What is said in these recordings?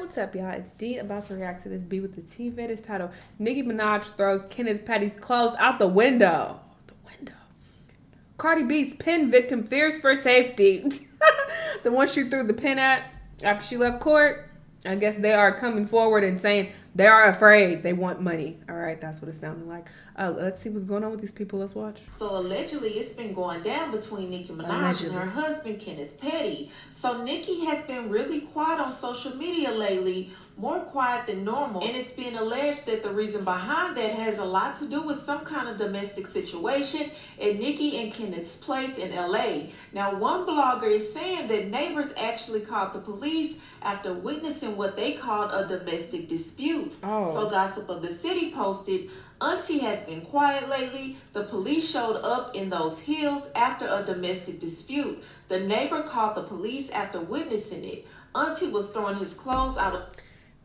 what's up, y'all? It's D about to react to this B with the T vid. It's titled Nicki Minaj throws Kenneth Petty's clothes out the window. Cardi B's pin victim fears for safety. The one she threw the pin at after she left court. I guess they are coming forward and saying they are afraid. They want money. All right, that's what it sounded like. Let's see what's going on with these people. Let's watch. So allegedly, it's been going down between Nicki Minaj and her husband, Kenneth Petty. So Nicki has been really quiet on social media lately, more quiet than normal. And it's being alleged that the reason behind that has a lot to do with some kind of domestic situation at Nicki and Kenneth's place in LA. Now, one blogger is saying that neighbors actually called the police after witnessing what they called a domestic dispute. So Gossip of the City posted, "Auntie has been quiet lately. The police showed up in those hills after a domestic dispute. The neighbor called the police after witnessing it. Auntie was throwing his clothes out of..."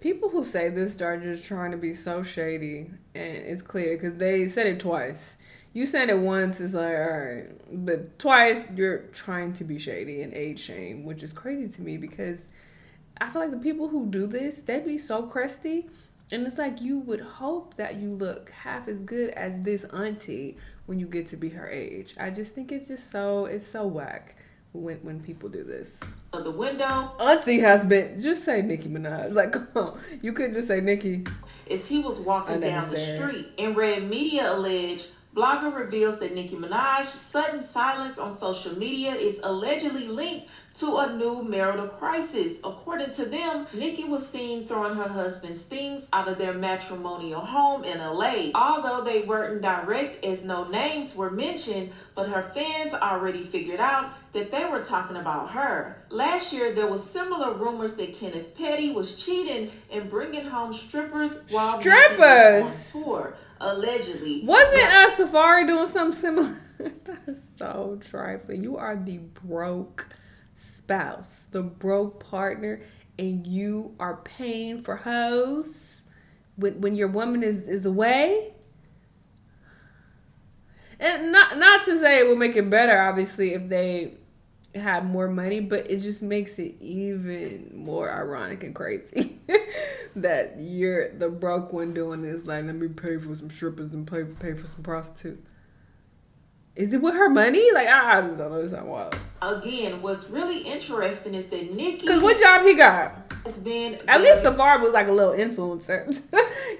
People who say this are just trying to be so shady, and it's clear because they said it twice. You said it once, it's like, all right, but twice you're trying to be shady and age shame, which is crazy to me because I feel like the people who do this, they be so crusty. And it's like you would hope that you look half as good as this auntie when you get to be her age. I just think it's so whack when people do this. The window. Auntie has been, just say Nicki Minaj. Like, come on. You could just say Nicki. As he was walking down the street. In Red Media alleged, blogger reveals that Nicki Minaj's sudden silence on social media is allegedly linked to a new marital crisis. According to them, Nicki was seen throwing her husband's things out of their matrimonial home in LA. Although they weren't direct as no names were mentioned, but her fans already figured out that they were talking about her. Last year, there was similar rumors that Kenneth Petty was cheating and bringing home strippers while Nicki was on tour. Allegedly. Wasn't Safari doing something similar? That's so trifling. You are the broke spouse, the broke partner, and you are paying for hoes when your woman is away. And not to say it would make it better, obviously, if they had more money, but it just makes it even more ironic and crazy that you're the broke one doing this. Like, let me pay for some strippers and pay for some prostitutes. Is it with her money? Like, I just don't know. It's not wild. Again, what's really interesting is that Nicki... Because what job he got? Has been... At least Safari was like a little influencer.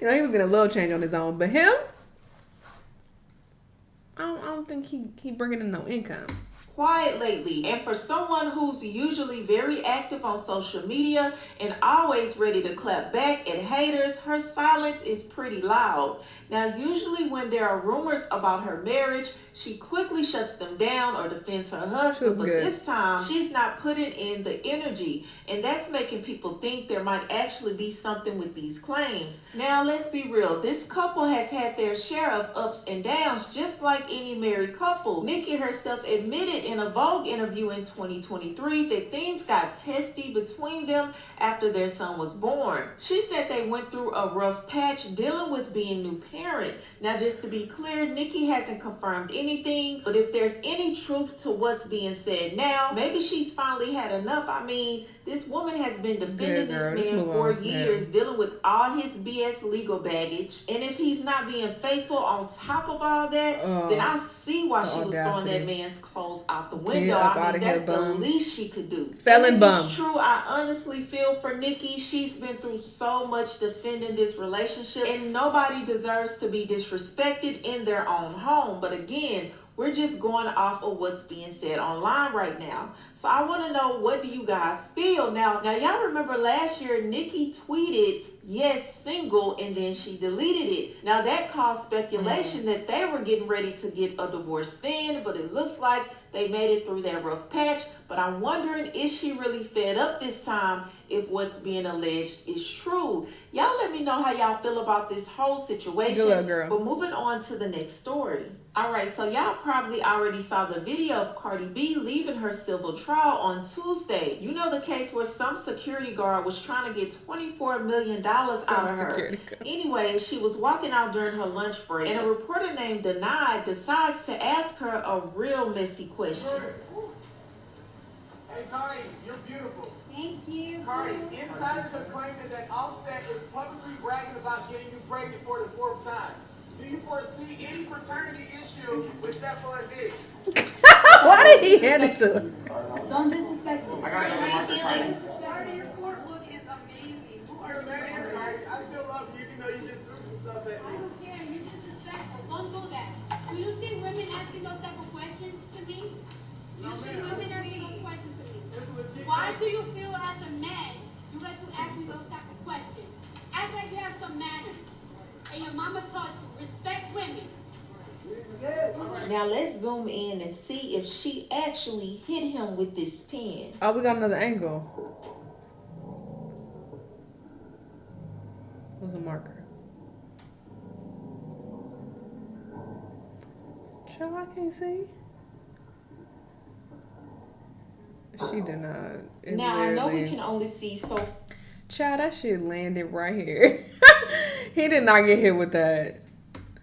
You know, he was getting a little change on his own. But him, I don't think he bringing in no income. Quiet lately, and for someone who's usually very active on social media and always ready to clap back at haters, her silence is pretty loud. Now, usually when there are rumors about her marriage, she quickly shuts them down or defends her husband, but this time she's not putting in the energy, and that's making people think there might actually be something with these claims. Now, let's be real, this couple has had their share of ups and downs, just like any married couple. Nicki herself admitted in a Vogue interview in 2023 that things got testy between them after their son was born. She said they went through a rough patch dealing with being new parents. Now, just to be clear, Nicki hasn't confirmed anything, but if there's any truth to what's being said now, maybe she's finally had enough. I mean, this woman has been defending this man for years, dealing with all his BS legal baggage. And if he's not being faithful on top of all that, then I see why she was throwing that man's clothes out the window. I mean, that's the least she could do. Felon bum. It's true, I honestly feel for Nicki. She's been through so much defending this relationship, and nobody deserves to be disrespected in their own home. But again, we're just going off of what's being said online right now. So I want to know, what do you guys feel? Now y'all remember last year, Nicki tweeted, "Yes, single," and then she deleted it. Now that caused speculation that they were getting ready to get a divorce then, but it looks like they made it through that rough patch. But I'm wondering, is she really fed up this time if what's being alleged is true? Y'all let me know how y'all feel about this whole situation. Good girl. But moving on to the next story. All right, so y'all probably already saw the video of Cardi B leaving her civil trial on Tuesday. You know, the case where some security guard was trying to get $24 million out of her. Anyway, she was walking out during her lunch break, and a reporter named Denied decides to ask her a real messy question. Hey, Cardi, you're beautiful. Cardi, insiders are claiming that Offset is publicly bragging about getting you pregnant for the fourth time. Do you foresee any paternity issues with Stephon Diggs? Why did he hand it to him? Don't disrespect me. I got Right, feelings. Cardi, your court look is amazing. You're amazing, Cardi. I still love you, even though you just threw some stuff at I me. don't care. You're disrespectful. Don't do that. Do you see women asking those type of questions to me? Do you see women asking those questions to me? It's a legit Why question. do you feel as a man you get to ask me those type of questions? Act like you have some manners. And your mama taught you, respect women. Now let's zoom in and see if she actually hit him with this pen. Oh, we got another angle. What's a marker? Child, I can't see. She did not. It Now I know we literally- can only see so Child, that shit landed right here. He did not get hit with that.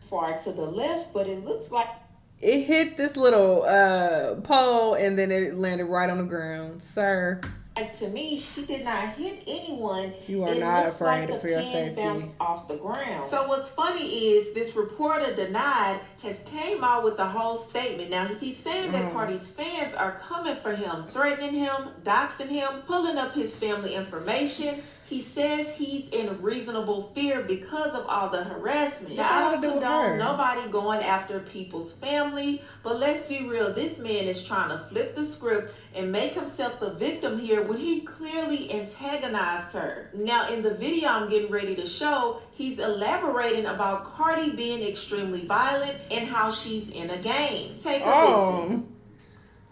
far to the left, but it looks like It hit this little pole and then it landed right on the ground. Sir, to me, she did not hit anyone. you are It not looks afraid like for the your pen safety. bounced off the ground. So what's funny is this reporter denied has came out with the whole statement. Now he's saying that Cardi's fans are coming for him, threatening him, doxing him, pulling up his family information. He says he's in reasonable fear because of all the harassment. Now, I don't condone nobody going after people's family, but let's be real, this man is trying to flip the script and make himself the victim here when he clearly antagonized her. Now, in the video I'm getting ready to show, he's elaborating about Cardi being extremely violent and how she's in a game. Take a listen.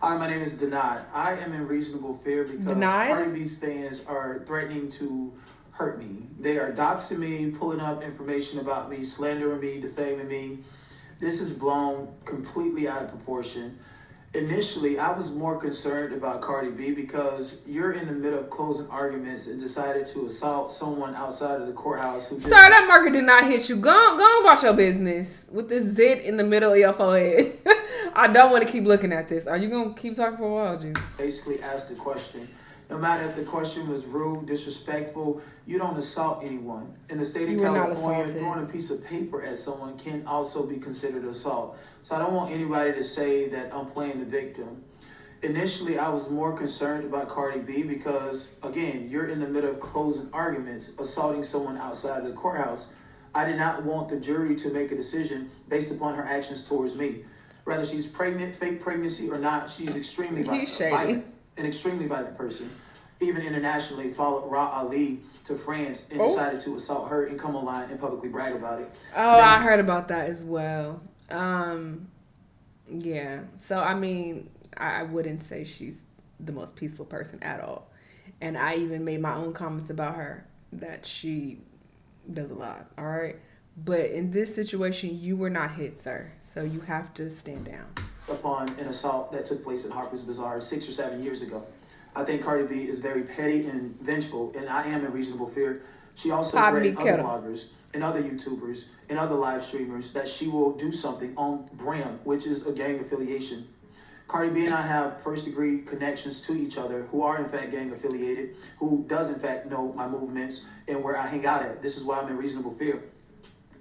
Hi, my name is Denied. I am in reasonable fear because Cardi B's fans are threatening to hurt me. They are doxing me, pulling up information about me, slandering me, defaming me. This is blown completely out of proportion. Initially, I was more concerned about Cardi B because you're in the middle of closing arguments and decided to assault someone outside of the courthouse who Sir, that marker did not hit you. Go on about your business with this zit in the middle of your forehead. I don't want to keep looking at this. Are you going to keep talking for a while, Jesus? basically asked the question. No matter if the question was rude, disrespectful, you don't assault anyone. In the state of California, throwing a piece of paper at someone can also be considered assault. So I don't want anybody to say that I'm playing the victim. Initially, I was more concerned about Cardi B because, again, you're in the middle of closing arguments, assaulting someone outside of the courthouse. I did not want the jury to make a decision based upon her actions towards me. Whether she's pregnant, fake pregnancy or not, she's extremely violent. An extremely violent person. Even internationally, followed Ra Ali to France and decided to assault her and come online and publicly brag about it. Oh, I heard about that as well. Yeah. So, I mean, I wouldn't say she's the most peaceful person at all. And I even made my own comments about her that she does a lot, all right? But in this situation, you were not hit, sir. So you have to stand down. Upon an assault that took place in Harper's Bazaar 6 or 7 years ago. I think Cardi B is very petty and vengeful, and I am in reasonable fear. She also threatened other bloggers and other YouTubers and other live streamers that she will do something on Bram, which is a gang affiliation. Cardi B and I have first-degree connections to each other who are, in fact, gang affiliated, who does, in fact, know my movements and where I hang out at. This is why I'm in reasonable fear.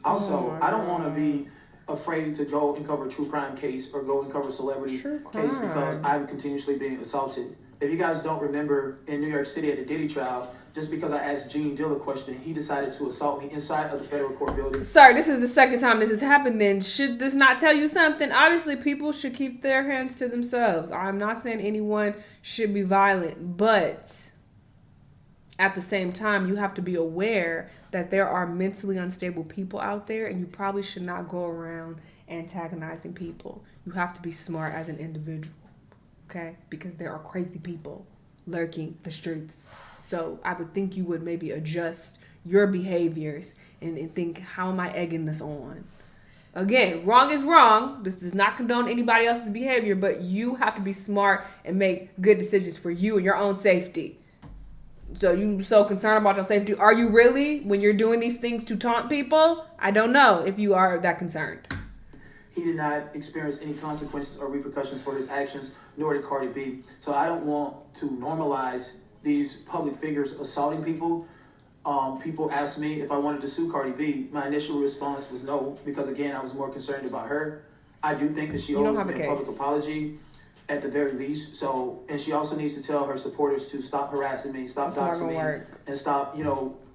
Also, I don't want to be afraid to go and cover a true crime case or go and cover a celebrity case because I'm continuously being assaulted. If you guys don't remember, in New York City at the Diddy trial, just because I asked Gene Dill a question, he decided to assault me inside of the federal court building. Sir, this is the second time this has happened then. Should this not tell you something? Obviously, people should keep their hands to themselves. I'm not saying anyone should be violent, but at the same time, you have to be aware that there are mentally unstable people out there, and you probably should not go around antagonizing people. You have to be smart as an individual, okay? Because there are crazy people lurking the streets. So I would think you would maybe adjust your behaviors and think, how am I egging this on? Again, wrong is wrong. This does not condone anybody else's behavior, but you have to be smart and make good decisions for you and your own safety. So you so concerned about your safety. Are you really, when you're doing these things to taunt people? I don't know if you are that concerned. He did not experience any consequences or repercussions for his actions, nor did Cardi B. So I don't want to normalize these public figures assaulting people. People asked me if I wanted to sue Cardi B. My initial response was no, because again, I was more concerned about her. I do think that she owes me a public apology at the very least. So, and she also needs to tell her supporters to stop harassing me, stop doxing me, and stop,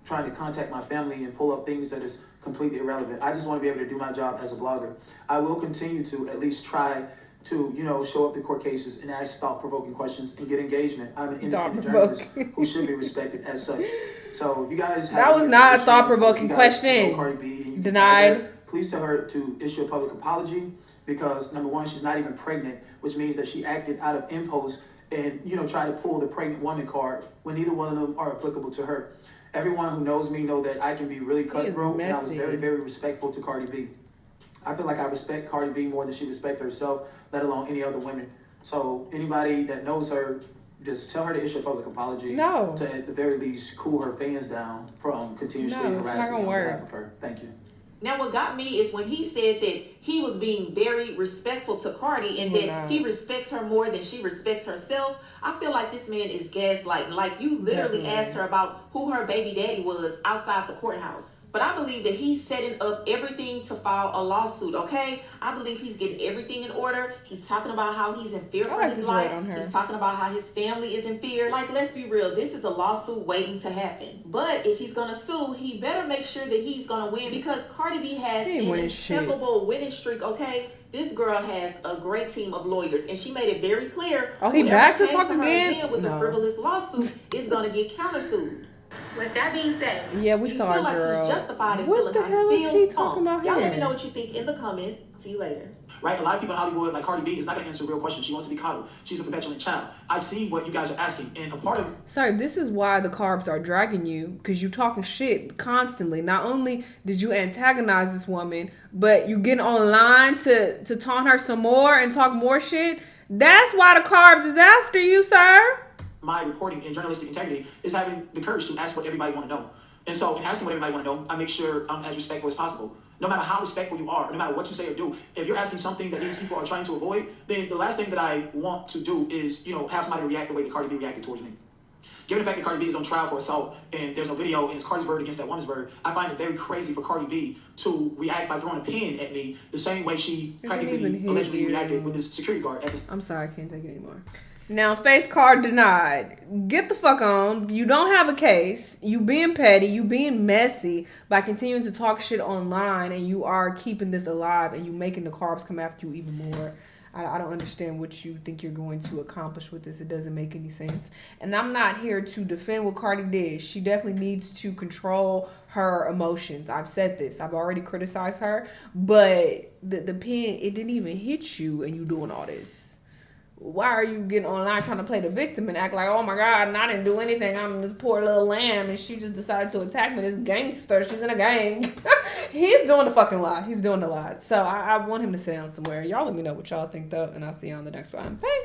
trying to contact my family and pull up things that is completely irrelevant. I just want to be able to do my job as a blogger. I will continue to at least try to, show up to court cases and ask thought-provoking questions and get engagement. I'm an independent journalist who should be respected as such. So if you guys have... That was not a thought-provoking question. Cardi B and denied. Please tell her to issue a public apology because, number one, she's not even pregnant, which means that she acted out of impulse and, try to pull the pregnant woman card when neither one of them are applicable to her. Everyone who knows me know that I can be really cutthroat, and I was very, very respectful to Cardi B. I feel like I respect Cardi B more than she respects herself, let alone any other women. So anybody that knows her, just tell her to issue a public apology. No. To at the very least cool her fans down from continuously harassing on behalf of her. Thank you. Now, what got me is when he said that he was being very respectful to Cardi and that he respects her more than she respects herself. I feel like this man is gaslighting. Like, you literally asked her about who her baby daddy was outside the courthouse. But I believe that he's setting up everything to file a lawsuit, okay? I believe he's getting everything in order. He's talking about how he's in fear for his life. He's talking about how his family is in fear. Like, let's be real. This is a lawsuit waiting to happen. But if he's going to sue, he better make sure that he's going to win because Cardi B has an impeccable winning streak, okay? This girl has a great team of lawyers, and she made it very clear. Oh, he back to talk again? With the frivolous lawsuit is going to get countersued. With that being said, yeah, we saw feel our girl. Like he's justified in what the hell is he talking about here? Y'all let me know what you think in the comment. See you later. Right, a lot of people in Hollywood, like Cardi B, is not going to answer real questions. She wants to be coddled. She's a petulant child. I see what you guys are asking, and a part of... Sorry, this is why the carbs are dragging you, because you talking shit constantly. Not only did you antagonize this woman, but you getting online to taunt her some more and talk more shit. That's why the carbs is after you, sir. My reporting and journalistic integrity is having the courage to ask what everybody want to know. And so in asking what everybody want to know, I make sure I'm as respectful as possible. No matter how respectful you are, no matter what you say or do, if you're asking something that these people are trying to avoid, then the last thing that I want to do is, have somebody react the way that Cardi B reacted towards me. Given the fact that Cardi B is on trial for assault and there's no video and it's Cardi's word against that woman's word, I find it very crazy for Cardi B to react by throwing a pen at me the same way she practically allegedly reacted with this security guard. I'm sorry, I can't take it anymore. Now, face card denied. Get the fuck on. You don't have a case. You being petty. You being messy by continuing to talk shit online, and you are keeping this alive, and you making the carbs come after you even more. I don't understand what you think you're going to accomplish with this. It doesn't make any sense. And I'm not here to defend what Cardi did. She definitely needs to control her emotions. I've said this. I've already criticized her. But the pen, it didn't even hit you, and you doing all this. Why are you getting online trying to play the victim and act like, oh my God, and I didn't do anything. I'm this poor little lamb and she just decided to attack me. This gangster, she's in a gang. He's doing the fucking lot. He's doing the lot. So I want him to sit down somewhere. Y'all let me know what y'all think though, and I'll see you on the next one. Bye.